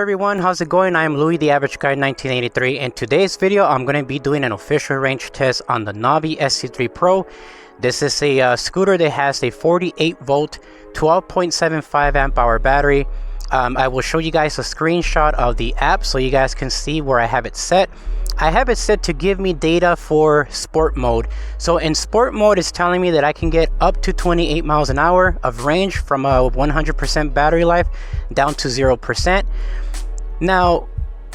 everyone, how's it going? I am Louis the Average Guy 1983. In today's video I'm going to be doing an official range test on the Navee ST3 Pro. This is a scooter that has a 48 volt 12.75 amp hour battery. I will show you guys a screenshot of the app so you guys can see where I have it set. I have it set to give me data for sport mode. So in sport mode, it's telling me that I can get up to 28 miles an hour of range from a 100% battery life down to 0%. Now,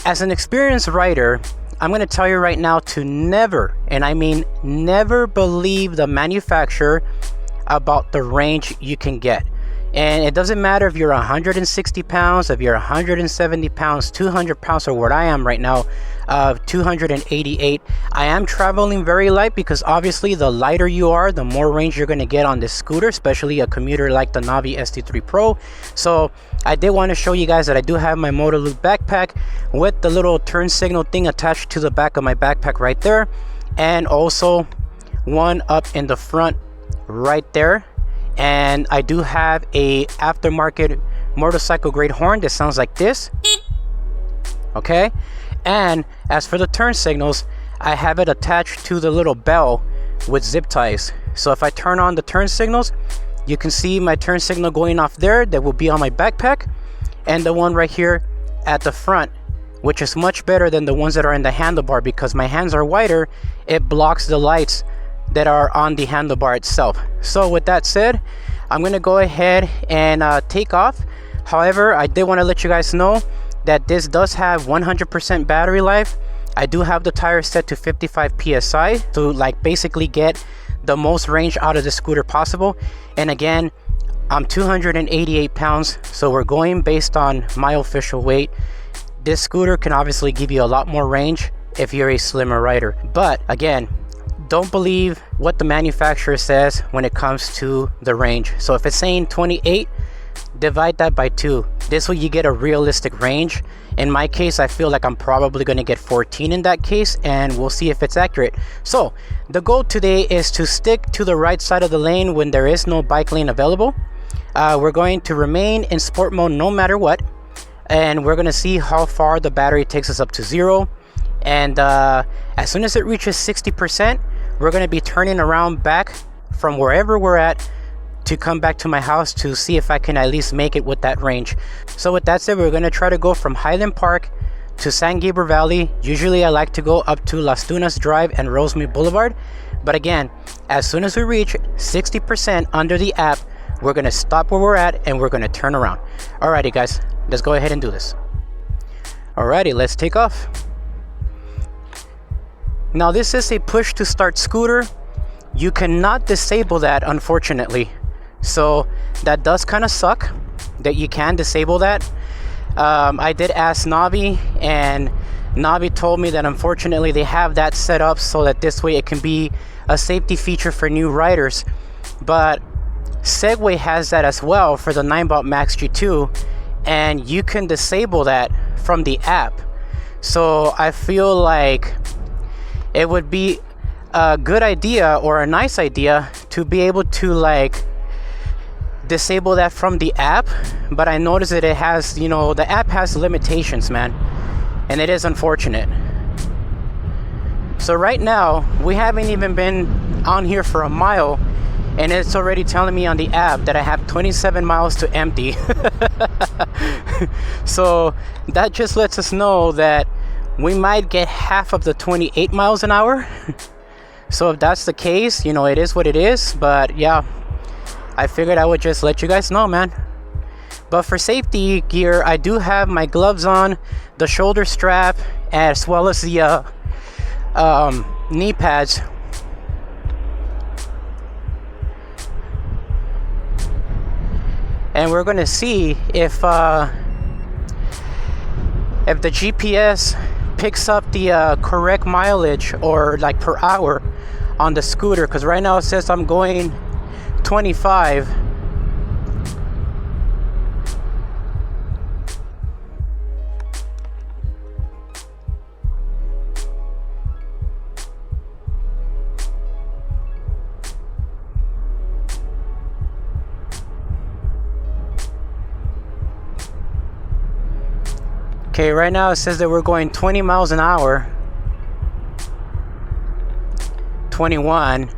as an experienced rider, I'm going to tell you right now to never, and I mean never, believe the manufacturer about the range you can get. And it doesn't matter if you're 160 pounds, if you're 170 pounds, 200 pounds, or what I am right now, 288. I am traveling very light because obviously the lighter you are, the more range you're going to get on this scooter, especially a commuter like the Navee ST3 Pro. So I did want to show you guys that I do have my Motor Loop backpack with the little turn signal thing attached to the back of my backpack right there, and also one up in the front right there. And I do have a aftermarket motorcycle grade horn that sounds like this. Okay, and as for the turn signals, I have it attached to the little bell with zip ties. So if I turn on the turn signals, you can see my turn signal going off there that will be on my backpack, and the one right here at the front, which is much better than the ones that are in the handlebar because my hands are wider. It blocks the lights that are on the handlebar itself. So with that said, I'm gonna go ahead and take off. However, I did want to let you guys know that this does have 100% battery life. I do have the tire set to 55 psi to like basically get the most range out of the scooter possible. And again, I'm 288 pounds, so we're going based on my official weight. This scooter can obviously give you a lot more range if you're a slimmer rider, but again, don't believe what the manufacturer says when it comes to the range. So if it's saying 28, divide that by 2. This way you get a realistic range. In my case, I feel like I'm probably going to get 14 in that case, and we'll see if it's accurate. So the goal today is to stick to the right side of the lane when there is no bike lane available. We're going to remain in sport mode no matter what, and we're going to see how far the battery takes us up to 0. And as soon as it reaches 60%, we're going to be turning around back from wherever we're at to come back to my house to see if I can at least make it with that range. So with that said, we're going to try to go from Highland Park to San Gabriel Valley. Usually I like to go up to Las Tunas Drive and Rosemead Boulevard. But again, as soon as we reach 60% under the app, we're going to stop where we're at and we're going to turn around. Alrighty guys, let's go ahead and do this. Alrighty, let's take off. Now this is a push to start scooter. You cannot disable that, unfortunately. So that does kind of suck that you can disable that. I did ask Navee, and Navee told me that unfortunately they have that set up so that this way it can be a safety feature for new riders. But Segway has that as well for the 9-Bot Max G2, and you can disable that from the app. So I feel like it would be a good idea or a nice idea to be able to like disable that from the app. But I noticed that it has, you know, the app has limitations, man, and it is unfortunate. So right now we haven't even been on here for a mile, and it's already telling me on the app that I have 27 miles to empty. So that just lets us know that we might get half of the 28 miles an hour. So if that's the case, you know, it is what it is. But yeah, I figured I would just let you guys know, man. But for safety gear, I do have my gloves on, the shoulder strap, as well as the knee pads. And we're going to see if the GPS picks up the correct mileage or like per hour on the scooter, because right now it says I'm going 25. Okay, right now it says that we're going 20 miles an hour. 21.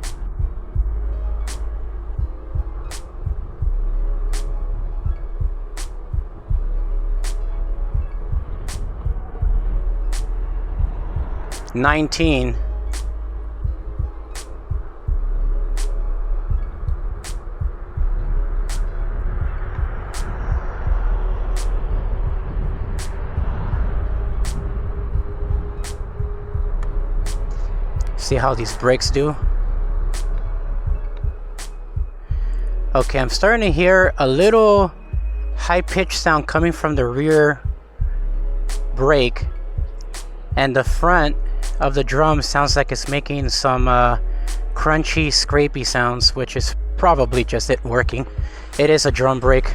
$19. See how these brakes do? Okay, I'm starting to hear a little high-pitched sound coming from the rear brake, and the front of the drum sounds like it's making some crunchy, scrapey sounds, which is probably just it working. It is a drum brake.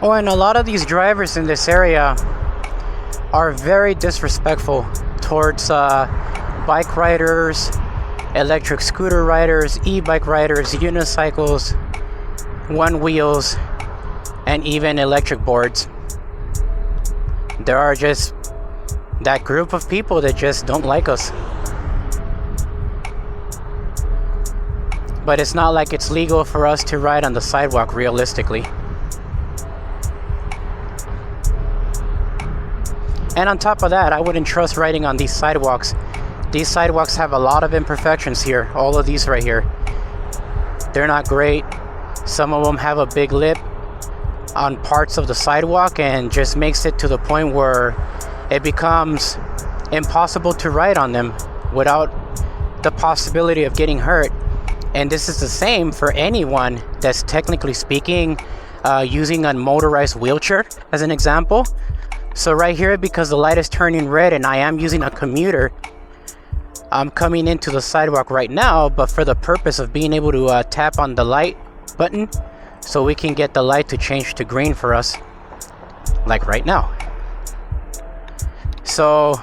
Oh, and a lot of these drivers in this area are very disrespectful towards bike riders, electric scooter riders, e-bike riders, unicycles, one wheels, and even electric boards. There are just that group of people that just don't like us. But it's not like it's legal for us to ride on the sidewalk realistically. And on top of that, I wouldn't trust riding on these sidewalks. These sidewalks have a lot of imperfections here. All of these right here. They're not great. Some of them have a big lip on parts of the sidewalk and just makes it to the point where it becomes impossible to ride on them without the possibility of getting hurt. And this is the same for anyone that's technically speaking using a motorized wheelchair as an example. So right here, because the light is turning red and I am using a commuter, I'm coming into the sidewalk right now, but for the purpose of being able to tap on the light button so we can get the light to change to green for us, like right now. So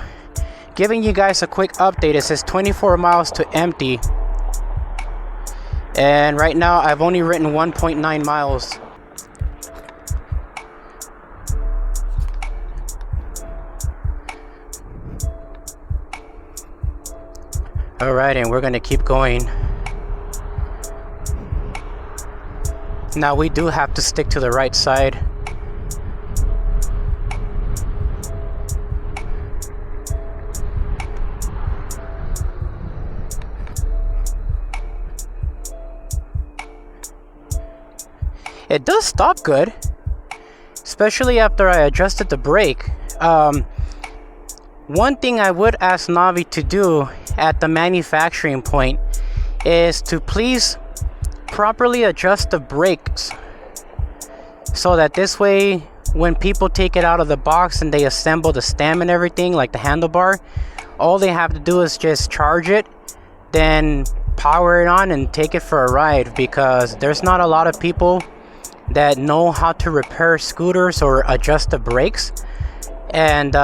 giving you guys a quick update, it says 24 miles to empty, and right now I've only written 1.9 miles. Alright, and we're going to keep going. Now we do have to stick to the right side. It does stop good, especially after I adjusted the brake. One thing I would ask Navee to do at the manufacturing point is to please properly adjust the brakes so that this way when people take it out of the box and they assemble the stem and everything, like the handlebar, all they have to do is just charge it, then power it on and take it for a ride, because there's not a lot of people that know how to repair scooters or adjust the brakes, and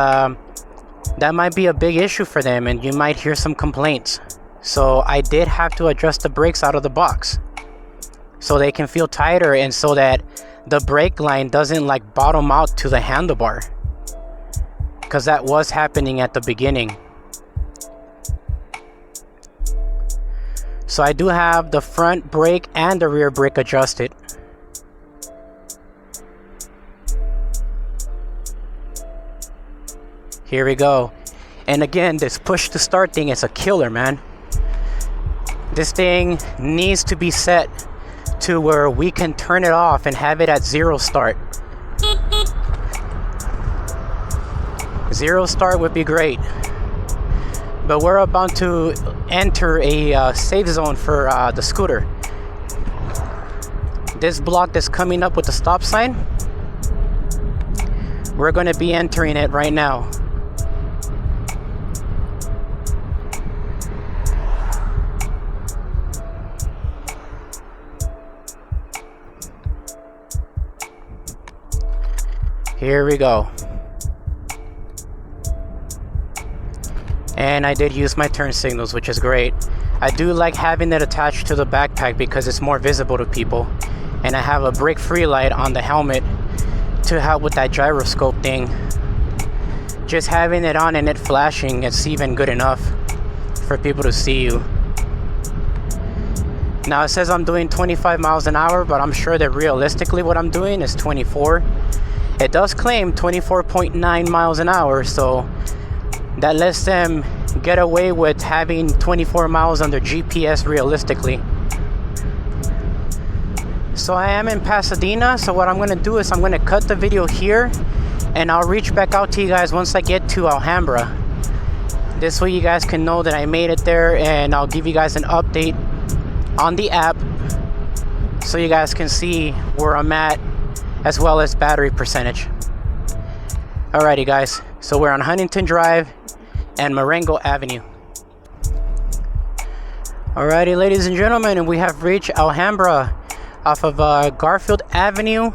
that might be a big issue for them, and you might hear some complaints. So I did have to adjust the brakes out of the box so they can feel tighter, and so that the brake line doesn't like bottom out to the handlebar, because that was happening at the beginning. So I do have the front brake and the rear brake adjusted. Here we go. And again, this push to start thing is a killer, man. This thing needs to be set to where we can turn it off and have it at 0 start. 0 start would be great. But we're about to enter a safe zone for the scooter. this block that's coming up with the stop sign, we're going to be entering it right now. Here we go. And I did use my turn signals, which is great. I do like having it attached to the backpack because it's more visible to people. And I have a brake-free light on the helmet to help with that gyroscope thing. Just having it on and it flashing, it's even good enough for people to see you. Now it says I'm doing 25 miles an hour, but I'm sure that realistically what I'm doing is 24. It does claim 24.9 miles an hour, so that lets them get away with having 24 miles on their GPS realistically. So I am in Pasadena, so what I'm going to do is I'm going to cut the video here, and I'll reach back out to you guys once I get to Alhambra. This way you guys can know that I made it there, and I'll give you guys an update on the app so you guys can see where I'm at, as well as battery percentage. Alrighty guys, so we're on Huntington Drive and Marengo Avenue. Alrighty ladies and gentlemen, and we have reached Alhambra off of Garfield Avenue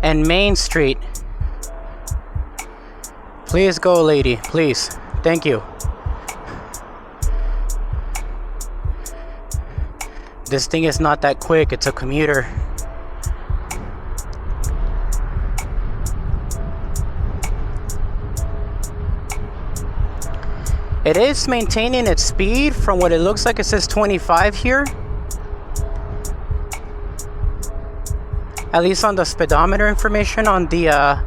and Main Street. Please go, lady, please. Thank you. This thing is not that quick, it's a commuter. It is maintaining its speed. From what it looks like, it says 25 here. At least on the speedometer information on the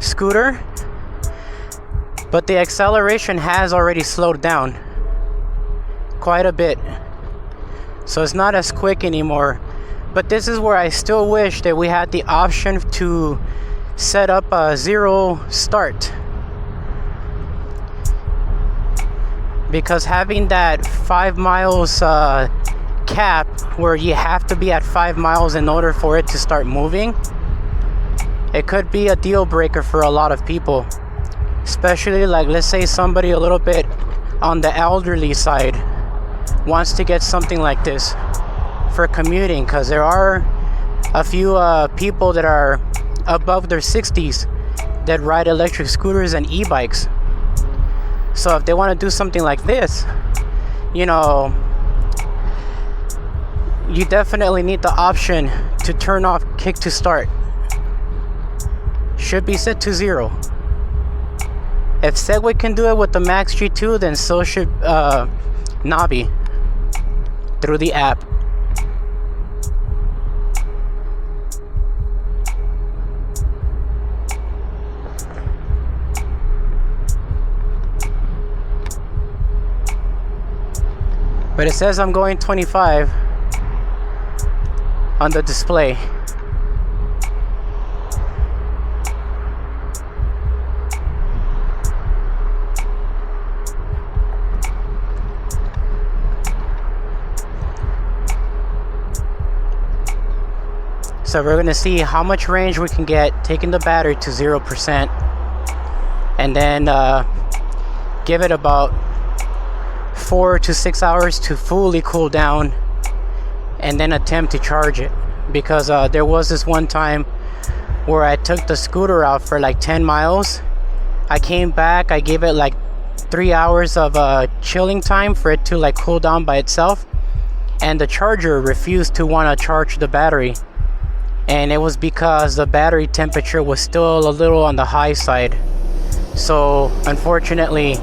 scooter. But the acceleration has already slowed down quite a bit. So it's not as quick anymore. But this is where I still wish that we had the option to set up a zero start. Because having that 5 miles cap where you have to be at 5 miles in order for it to start moving, it could be a deal breaker for a lot of people. Especially like, let's say somebody a little bit on the elderly side wants to get something like this for commuting, because there are a few people that are above their 60s that ride electric scooters and e-bikes. So if they want to do something like this, you know, you definitely need the option to turn off kick to start. Should be set to 0. If Segway can do it with the Max G2, then so should Navee through the app. But it says I'm going 25 on the display. So we're going to see how much range we can get taking the battery to 0%, and then give it about 4 to 6 hours to fully cool down, and then attempt to charge it. Because there was this one time where I took the scooter out for like 10 miles. I came back, I gave it like 3 hours of chilling time for it to like cool down by itself, and the charger refused to want to charge the battery. And it was because the battery temperature was still a little on the high side. So unfortunately,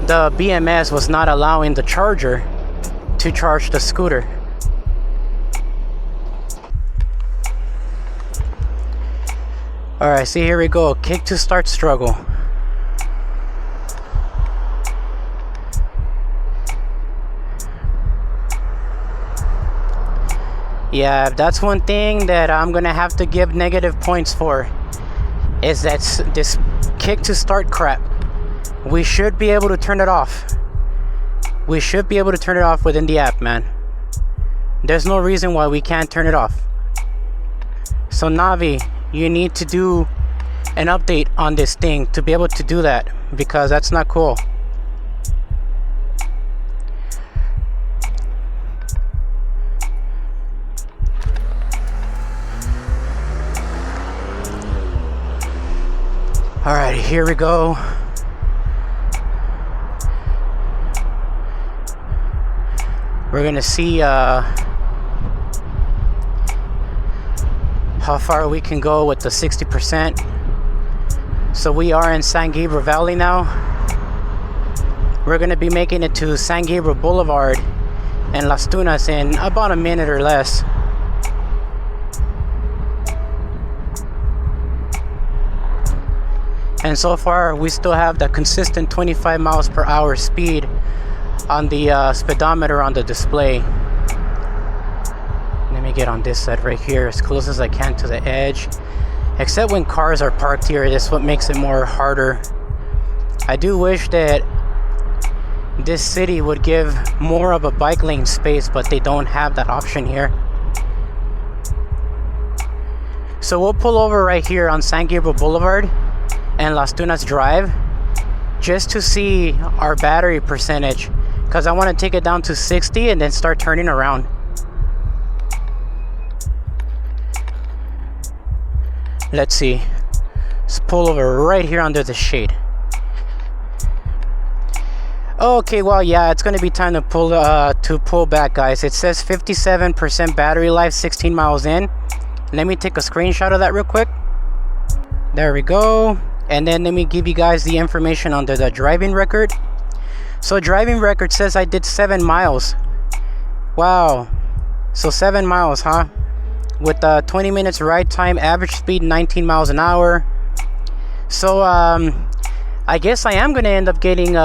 the BMS was not allowing the charger to charge the scooter. Alright, see, here we go. Kick to start struggle. Yeah, that's one thing that I'm gonna have to give negative points for, is that this kick to start crap. We should be able to turn it off. We should be able to turn it off within the app, man. There's no reason why we can't turn it off. So Navee, you need to do an update on this thing to be able to do that, because that's not cool. All right, here we go. We're gonna see how far we can go with the 60%. So we are in San Gabriel Valley now. We're gonna be making it to San Gabriel Boulevard and Las Tunas in about a minute or less. And so far we still have the consistent 25 miles per hour speed on the speedometer on the display. Let me get on this side right here as close as I can to the edge. Except when cars are parked here, that's what makes it more harder. I do wish that this city would give more of a bike lane space, but they don't have that option here. So we'll pull over right here on San Gabriel Boulevard and Las Tunas Drive just to see our battery percentage, because I want to take it down to 60 and then start turning around. Let's see. Let's pull over right here under the shade. Okay, well, yeah, it's going to be time to pull back, guys. It says 57% battery life, 16 miles in. Let me take a screenshot of that real quick. There we go. And then let me give you guys the information under the driving record. So driving record says I did 7 miles. Wow. So 7 miles, huh? With 20 minutes ride time, average speed 19 miles an hour. So I guess I am going to end up getting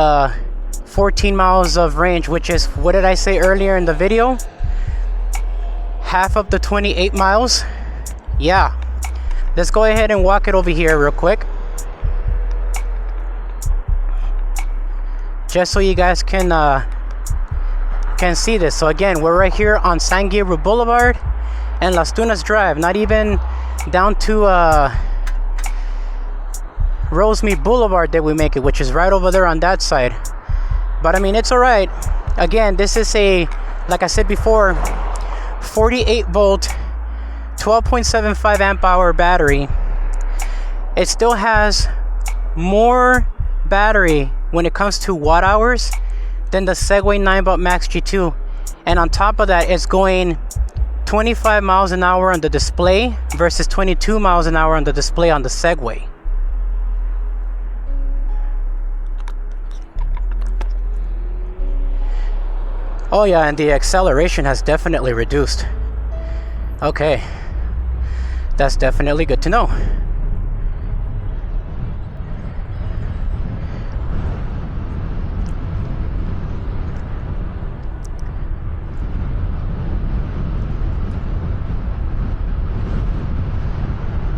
14 miles of range, which is, what did I say earlier in the video? Half of the 28 miles. Yeah. Let's go ahead and walk it over here real quick, just so you guys can see this. So again, we're right here on San Gabriel Boulevard and Las Tunas Drive, not even down to Rosemead Boulevard that we make it, which is right over there on that side. But I mean, it's all right. Again, this is a, like I said before, 48 volt 12.75 amp hour battery. It still has more battery when it comes to watt hours than the Segway 9 Max G2, and on top of that, it's going 25 miles an hour on the display versus 22 miles an hour on the display on the Segway. Oh yeah, and the acceleration has definitely reduced. Okay, that's definitely good to know.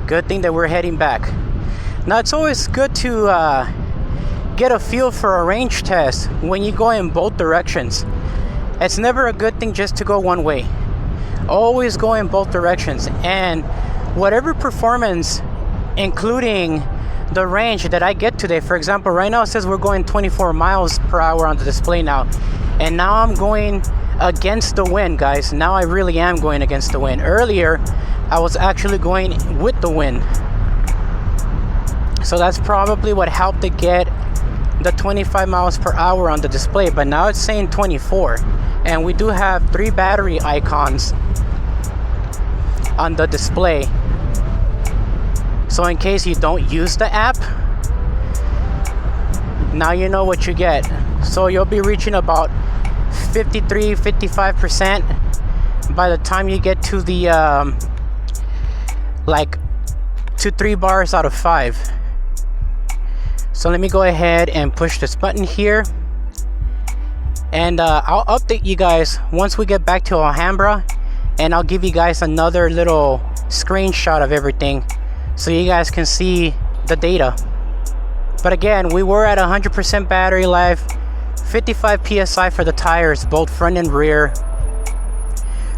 Good thing that we're heading back. Now, it's always good to get a feel for a range test when you go in both directions. It's never a good thing just to go one way. Always go in both directions, and whatever performance, including the range that I get today. For example, right now it says we're going 24 miles per hour on the display now, and now I'm going against the wind, guys. Now I really am going against the wind. Earlier I was actually going with the wind, so that's probably what helped to get the 25 miles per hour on the display. But now it's saying 24, and we do have 3 battery icons on the display, so in case you don't use the app, now you know what you get. So you'll be reaching about 53-55% by the time you get to the like to 3 bars out of 5. So let me go ahead and push this button here, and I'll update you guys once we get back to Alhambra, and I'll give you guys another little screenshot of everything so you guys can see the data. But again, we were at 100% battery life, 55 psi for the tires, both front and rear.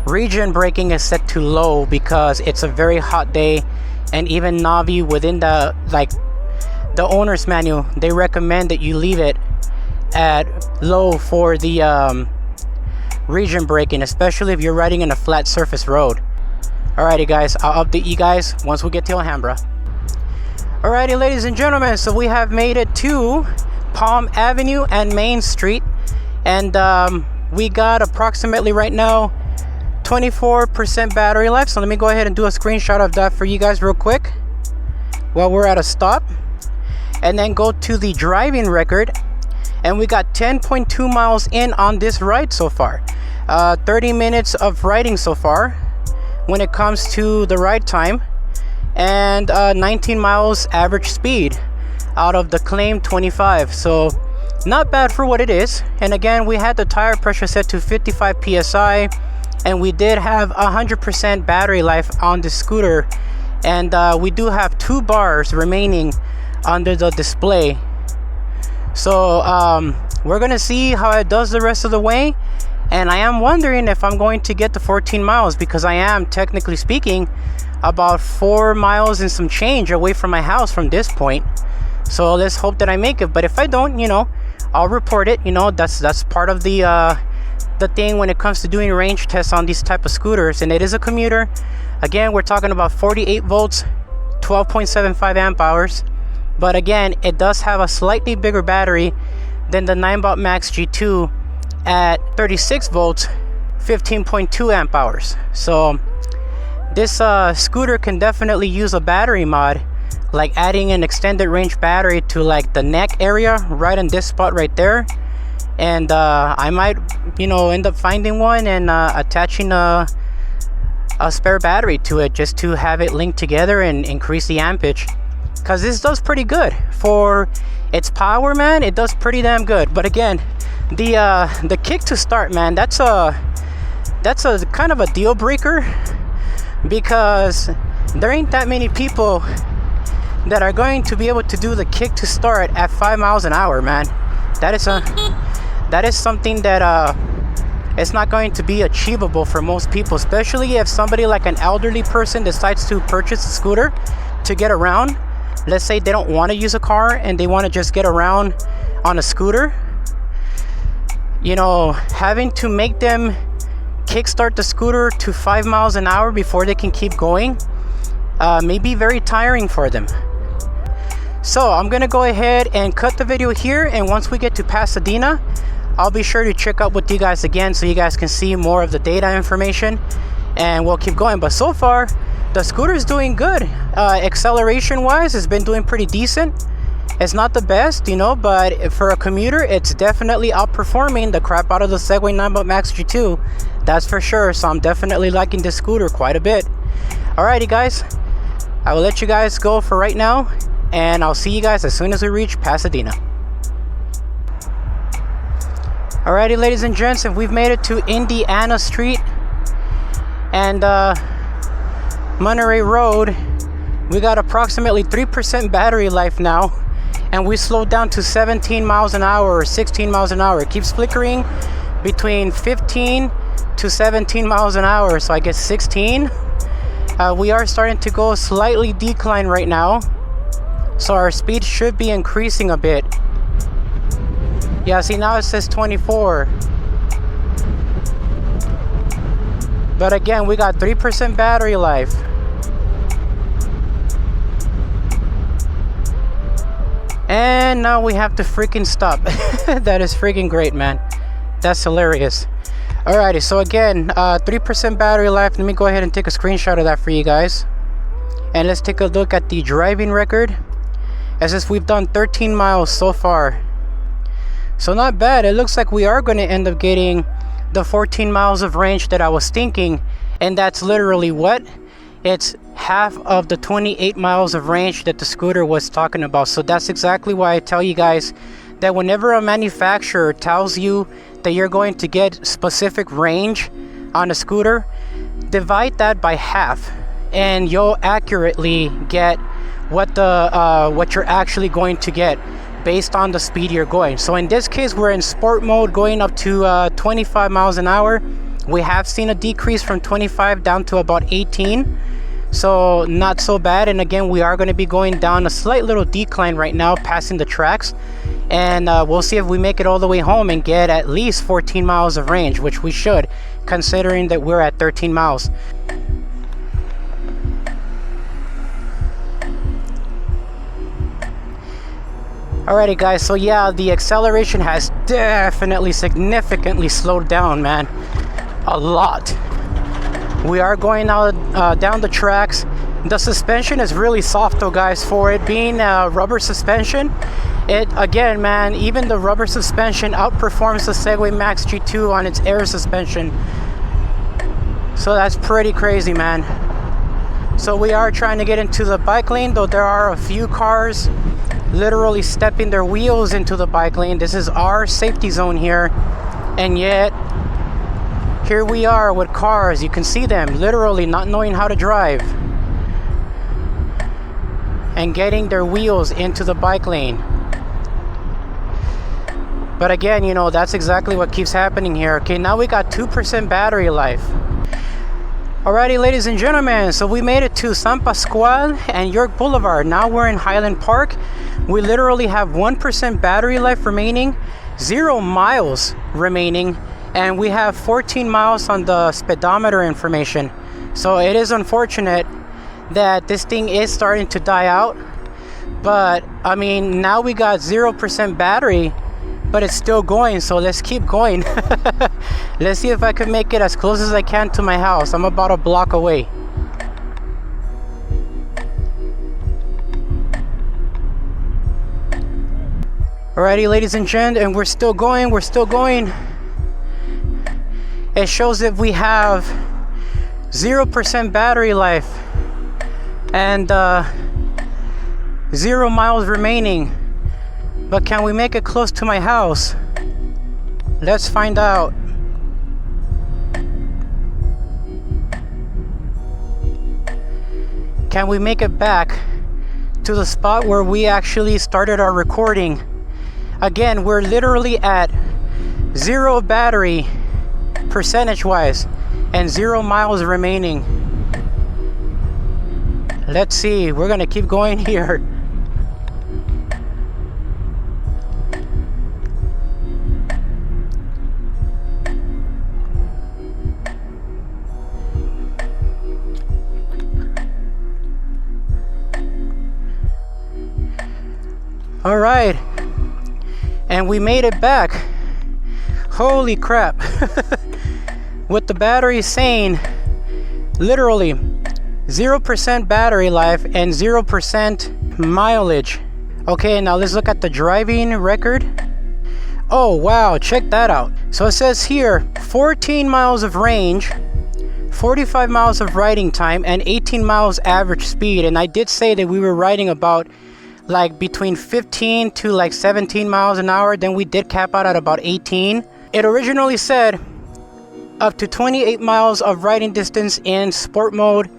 region braking is set to low because it's a very hot day, and even Navee within the owner's manual, they recommend that you leave it at low for the region braking, especially if you're riding in a flat surface road. Alrighty guys, I'll update you guys once we get to Alhambra. Alrighty ladies and gentlemen, so we have made it to Palm Avenue and Main Street, and we got approximately right now 24% battery life. So let me go ahead and do a screenshot of that for you guys real quick while we're at a stop, and then go to the driving record, and we got 10.2 miles in on this ride so far. 30 minutes of riding so far when it comes to the ride time, and 19 miles average speed out of the claim 25. So not bad for what it is. And again, we had the tire pressure set to 55 psi, and we did have 100% battery life on the scooter, and we do have 2 bars remaining under the display. So we're gonna see how it does the rest of the way, and I am wondering if I'm going to get the 14 miles, because I am, technically speaking, about 4 miles and some change away from my house from this point. So let's hope that I make it. But if I don't, you know, I'll report it. You know, that's part of the thing when it comes to doing range tests on these type of scooters. And it is a commuter. Again, we're talking about 48 volts, 12.75 amp hours. But again, it does have a slightly bigger battery than the Ninebot Max G2 at 36 volts, 15.2 amp hours. So this scooter can definitely use a battery mod, like adding an extended range battery to like the neck area right in this spot right there. And I might, you know, end up finding one and attaching a spare battery to it, just to have it linked together and increase the ampage, because this does pretty good for its power, man. It does pretty damn good. But again, the kick to start, man, that's a kind of a deal breaker, because there ain't that many people that are going to be able to do the kick to start at 5 miles an hour, man. That is something that it's not going to be achievable for most people, especially if somebody like an elderly person decides to purchase a scooter to get around. Let's say they don't want to use a car and they want to just get around on a scooter. You know, having to make them kickstart the scooter to 5 miles an hour before they can keep going may be very tiring for them. So I'm gonna go ahead and cut the video here, and once we get to Pasadena, I'll be sure to check up with you guys again so you guys can see more of the data information, and we'll keep going. But so far the scooter is doing good. Acceleration wise, it's been doing pretty decent. It's not the best, you know, but for a commuter, it's definitely outperforming the crap out of the Segway Ninebot Max G2. That's for sure. So I'm definitely liking this scooter quite a bit. Alrighty guys, I will let you guys go for right now, and I'll see you guys as soon as we reach Pasadena. Alrighty ladies and gents, and we've made it to Indiana Street and Monterey Road. We got approximately 3% battery life now, and we slowed down to 17 miles an hour or 16 miles an hour. It keeps flickering between 15 to 17 miles an hour, so I guess 16. We are starting to go slightly decline right now, so our speed should be increasing a bit. Yeah, see, now it says 24. But again, we got 3% battery life. And now we have to freaking stop. That is freaking great, man. That's hilarious. Alrighty, so again, 3% battery life. Let me go ahead and take a screenshot of that for you guys. And let's take a look at the driving record. It says we've done 13 miles so far. So not bad. It looks like we are going to end up getting the 14 miles of range that I was thinking. And that's literally what? It's half of the 28 miles of range that the scooter was talking about. So that's exactly why I tell you guys that whenever a manufacturer tells you that you're going to get specific range on a scooter, divide that by half and you'll accurately get what you're actually going to get based on the speed you're going. So in this case, we're in sport mode, going up to 25 miles an hour, We have seen a decrease from 25 down to about 18, so not so bad. And again, we are going to be going down a slight little decline right now, passing the tracks, and we'll see if we make it all the way home and get at least 14 miles of range, which we should, considering that we're at 13 miles. Alrighty guys, so yeah, the acceleration has definitely significantly slowed down, man. A lot. We are going now down the tracks. The suspension is really soft though, guys, for it being rubber suspension. It, again, man, even the rubber suspension outperforms the Segway Max G2 on its air suspension. So that's pretty crazy, man. So we are trying to get into the bike lane, though there are a few cars literally stepping their wheels into the bike lane. This is our safety zone here, and yet here we are with cars. You can see them literally not knowing how to drive and getting their wheels into the bike lane. But again, you know, that's exactly what keeps happening here. Okay, now we got 2% battery life. Alrighty, ladies and gentlemen, so we made it to San Pascual and York Boulevard. Now we're in Highland Park. We literally have 1% battery life remaining, 0 miles remaining, and we have 14 miles on the speedometer information. So it is unfortunate that this thing is starting to die out, but I mean, now we got 0% battery, but it's still going, so let's keep going. Let's see if I can make it as close as I can to my house. I'm about a block away. Alrighty, ladies and gents, and we're still going. It shows that we have 0% battery life and 0 miles remaining. But can we make it close to my house? Let's find out. Can we make it back to the spot where we actually started our recording? Again, we're literally at 0 battery percentage wise and 0 miles remaining. Let's see, we're gonna keep going here. All right, and we made it back. Holy crap. With the battery saying literally 0% battery life and 0% mileage. Okay, now let's look at the driving record. Oh wow, check that out. So it says here 14 miles of range, 45 miles of riding time, and 18 miles average speed. And I did say that we were riding about like between 15 to like 17 miles an hour. Then we did cap out at about 18. It originally said up to 28 miles of riding distance in sport mode,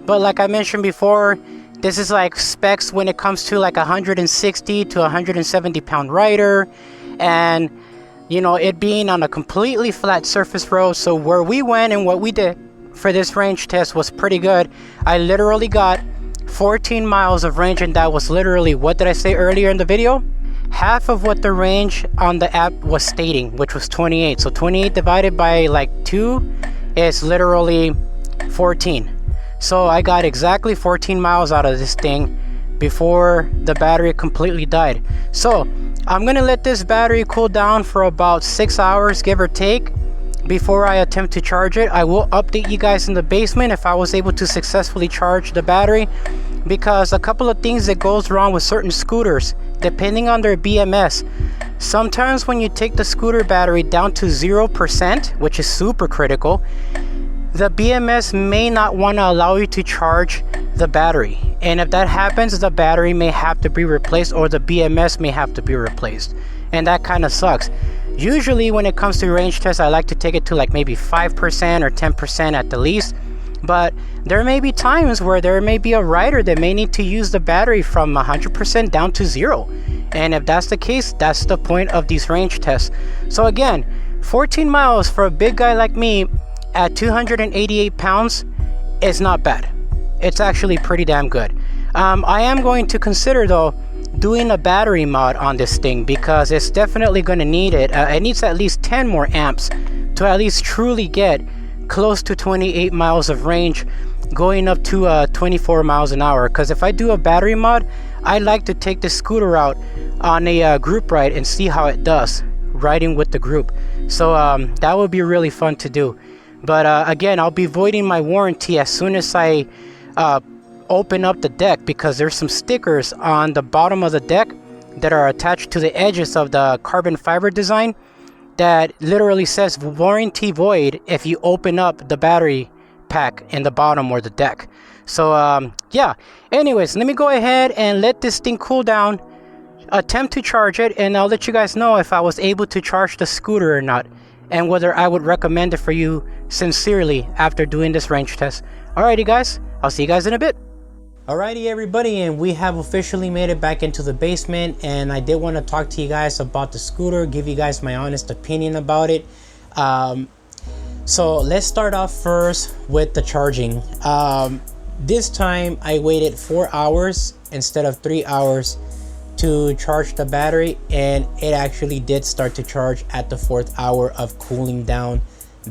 but like I mentioned before, this is like specs when it comes to like 160 to 170 pound rider, and you know, it being on a completely flat surface road. So where we went and what we did for this range test was pretty good. I literally got 14 miles of range, and that was literally, what did I say earlier in the video? Half of what the range on the app was stating, which was 28. So 28 divided by like 2 is literally 14. So I got exactly 14 miles out of this thing before the battery completely died. So I'm gonna let this battery cool down for about 6 hours, give or take, before I attempt to charge it. I will update you guys in the basement if I was able to successfully charge the battery, because a couple of things that goes wrong with certain scooters, depending on their BMS. Sometimes when you take the scooter battery down to 0%, which is super critical, the BMS may not want to allow you to charge the battery. And if that happens, the battery may have to be replaced, or the BMS may have to be replaced. And that kind of sucks. Usually when it comes to range tests, I like to take it to like maybe 5% or 10% at the least. But there may be times where there may be a rider that may need to use the battery from 100% down to 0. And if that's the case, that's the point of these range tests. So again, 14 miles for a big guy like me at 288 pounds is not bad. It's actually pretty damn good. I am going to consider though doing a battery mod on this thing because it's definitely going to need it. It needs at least 10 more amps to at least truly get close to 28 miles of range, going up to 24 miles an hour. Because if I do a battery mod, I like to take the scooter out on a group ride and see how it does riding with the group. So that would be really fun to do. But again, I'll be voiding my warranty as soon as I open up the deck, because there's some stickers on the bottom of the deck that are attached to the edges of the carbon fiber design that literally says warranty void if you open up the battery pack in the bottom or the deck. So yeah, anyways, let me go ahead and let this thing cool down, attempt to charge it, and I'll let you guys know if I was able to charge the scooter or not, and whether I would recommend it for you sincerely after doing this range test. Alrighty guys, I'll see you guys in a bit. Alrighty everybody, and we have officially made it back into the basement, and I did want to talk to you guys about the scooter, give you guys my honest opinion about it. So let's start off first with the charging. This time I waited 4 hours instead of 3 hours to charge the battery, and it actually did start to charge at the 4th hour of cooling down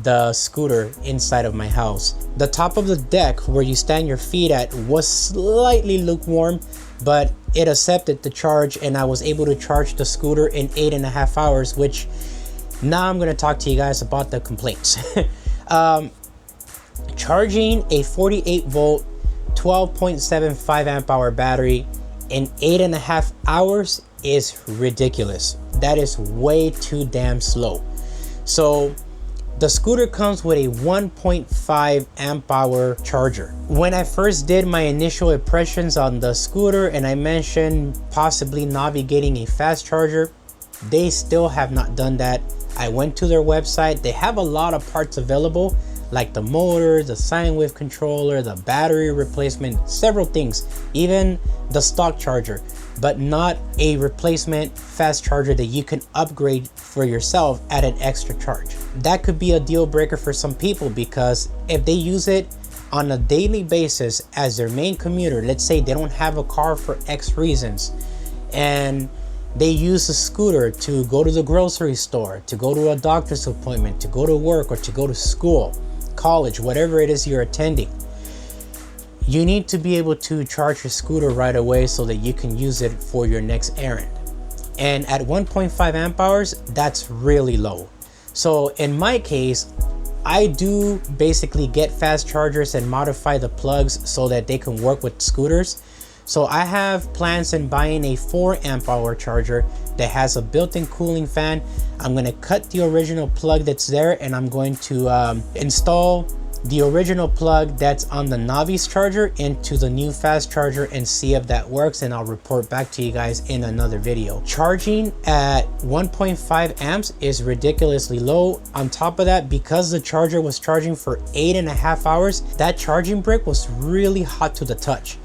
the scooter inside of my house. The top of the deck where you stand your feet at was slightly lukewarm, but it accepted the charge, and I was able to charge the scooter in 8.5 hours, which now I'm going to talk to you guys about the complaints. Charging a 48 volt 12.75 amp hour battery in 8.5 hours is ridiculous. That is way too damn slow. So the scooter comes with a 1.5 amp hour charger. When I first did my initial impressions on the scooter and I mentioned possibly Navee getting a fast charger, they still have not done that. I went to their website. They have a lot of parts available, like the motor, the sine wave controller, the battery replacement, several things, even the stock charger, but not a replacement fast charger that you can upgrade for yourself at an extra charge. That could be a deal breaker for some people, because if they use it on a daily basis as their main commuter, let's say they don't have a car for X reasons, and they use a scooter to go to the grocery store, to go to a doctor's appointment, to go to work, or to go to school, college, whatever it is you're attending, you need to be able to charge your scooter right away so that you can use it for your next errand. And at 1.5 amp hours, that's really low. So in my case, I do basically get fast chargers and modify the plugs so that they can work with scooters. So I have plans in buying a 4 amp hour charger that has a built-in cooling fan. I'm going to cut the original plug that's there, and I'm going to install the original plug that's on the Navee's charger into the new fast charger and see if that works, and I'll report back to you guys in another video. Charging at 1.5 amps is ridiculously low. On top of that, because the charger was charging for 8.5 hours, that charging brick was really hot to the touch,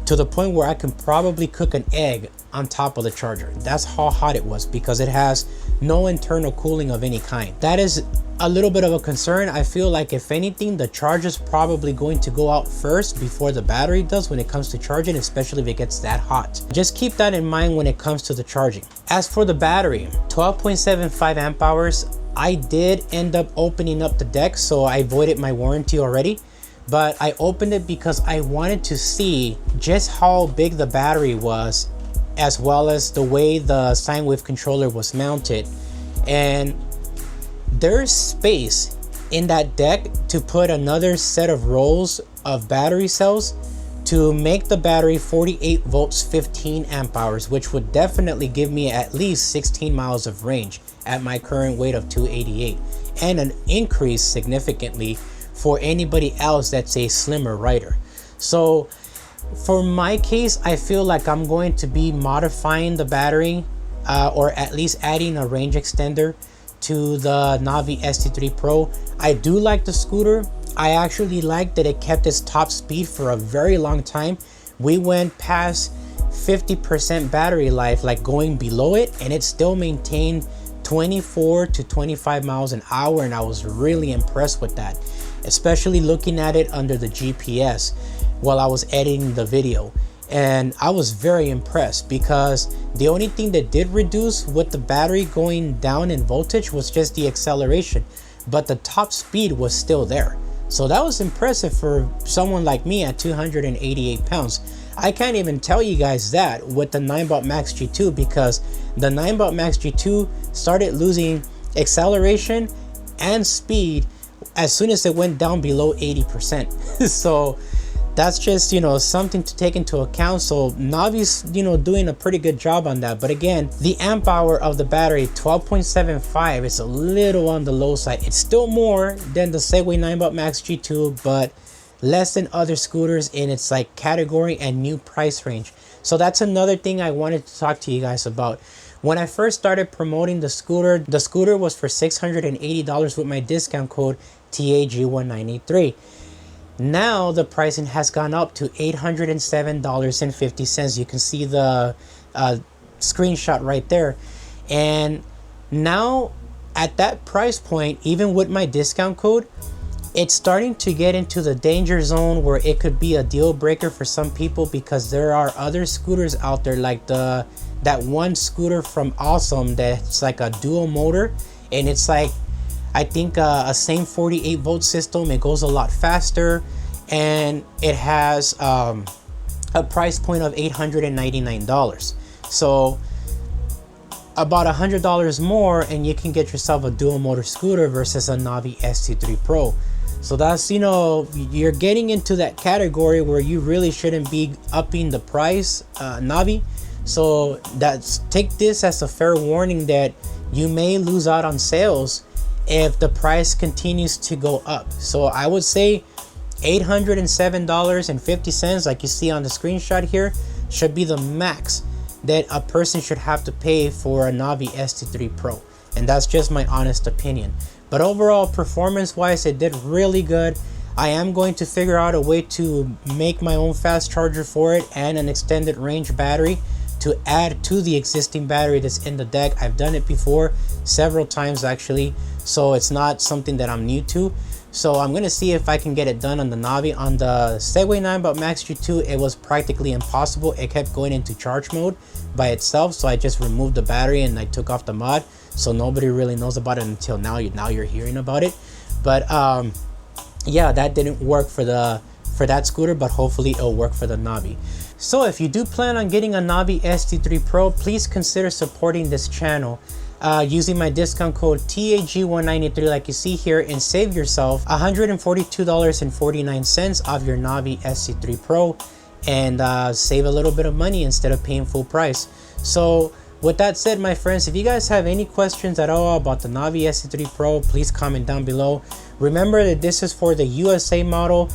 to the point where I can probably cook an egg on top of the charger. That's how hot it was, because it has no internal cooling of any kind. That is a little bit of a concern. I feel like if anything, the charger is probably going to go out first before the battery does when it comes to charging, especially if it gets that hot. Just keep that in mind when it comes to the charging. As for the battery, 12.75 amp hours, I did end up opening up the deck, so I voided my warranty already. But I opened it because I wanted to see just how big the battery was, as well as the way the sine wave controller was mounted. And there's space in that deck to put another set of rows of battery cells to make the battery 48 volts 15 amp hours, which would definitely give me at least 16 miles of range at my current weight of 288, and an increase significantly for anybody else that's a slimmer rider. So for my case, I feel like I'm going to be modifying the battery, or at least adding a range extender to the Navee ST3 Pro. I do like the scooter. I actually like that it kept its top speed for a very long time. We went past 50% battery life, like going below it, and it still maintained 24 to 25 miles an hour, and I was really impressed with that. especially looking at it under the GPS while I was editing the video. And I was very impressed because the only thing that did reduce with the battery going down in voltage was just the acceleration, but the top speed was still there. So that was impressive for someone like me at 288 pounds. I can't even tell you guys that with the Ninebot Max G2, because the Ninebot Max G2 started losing acceleration and speed as soon as it went down below 80%. So that's just, you know, something to take into account. So Navee's, you know, doing a pretty good job on that. But again, the amp hour of the battery, 12.75, is a little on the low side. It's still more than the Segway Ninebot Max G2, but less than other scooters in its like category and new price range. So that's another thing I wanted to talk to you guys about. When I first started promoting the scooter was for $680 with my discount code TAG193. Now the pricing has gone up to $807.50. You can see the screenshot right there. And now at that price point, even with my discount code, it's starting to get into the danger zone where it could be a deal breaker for some people, because there are other scooters out there like that one scooter from Awesome that's like a dual motor, and it's like, I think a same 48 volt system. It goes a lot faster, and it has a price point of $899. So about $100 more and you can get yourself a dual motor scooter versus a Navee ST3 Pro. So that's, you know, you're getting into that category where you really shouldn't be upping the price, Navee. So take this as a fair warning that you may lose out on sales if the price continues to go up. So I would say $807.50, like you see on the screenshot here, should be the max that a person should have to pay for a Navee ST3 Pro. And that's just my honest opinion. But overall, performance wise, it did really good. I am going to figure out a way to make my own fast charger for it and an extended range battery to add to the existing battery that's in the deck. I've done it before several times actually, so it's not something that I'm new to. So I'm gonna see if I can get it done on the Navee. On the Segway Ninebot Max G2, it was practically impossible. It kept going into charge mode by itself, so I just removed the battery and I took off the mod. So nobody really knows about it until now. You're hearing about it. But yeah, that didn't work for that scooter, but hopefully it'll work for the Navee. So if you do plan on getting a Navee ST3 Pro, please consider supporting this channel using my discount code TAG193 like you see here, and save yourself $142.49 off your Navee ST3 Pro, and save a little bit of money instead of paying full price. So with that said, my friends, if you guys have any questions at all about the Navee ST3 Pro, please comment down below. Remember that this is for the USA model,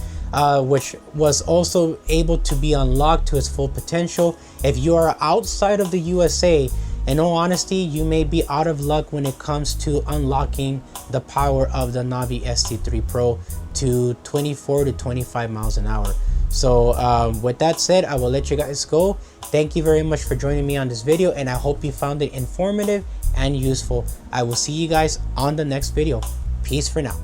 which was also able to be unlocked to its full potential. If you are outside of the USA, in all honesty, you may be out of luck when it comes to unlocking the power of the Navee ST3 Pro to 24 to 25 miles an hour. So with that said, I will let you guys go. Thank you very much for joining me on this video, and I hope you found it informative and useful. I will see you guys on the next video. Peace for now.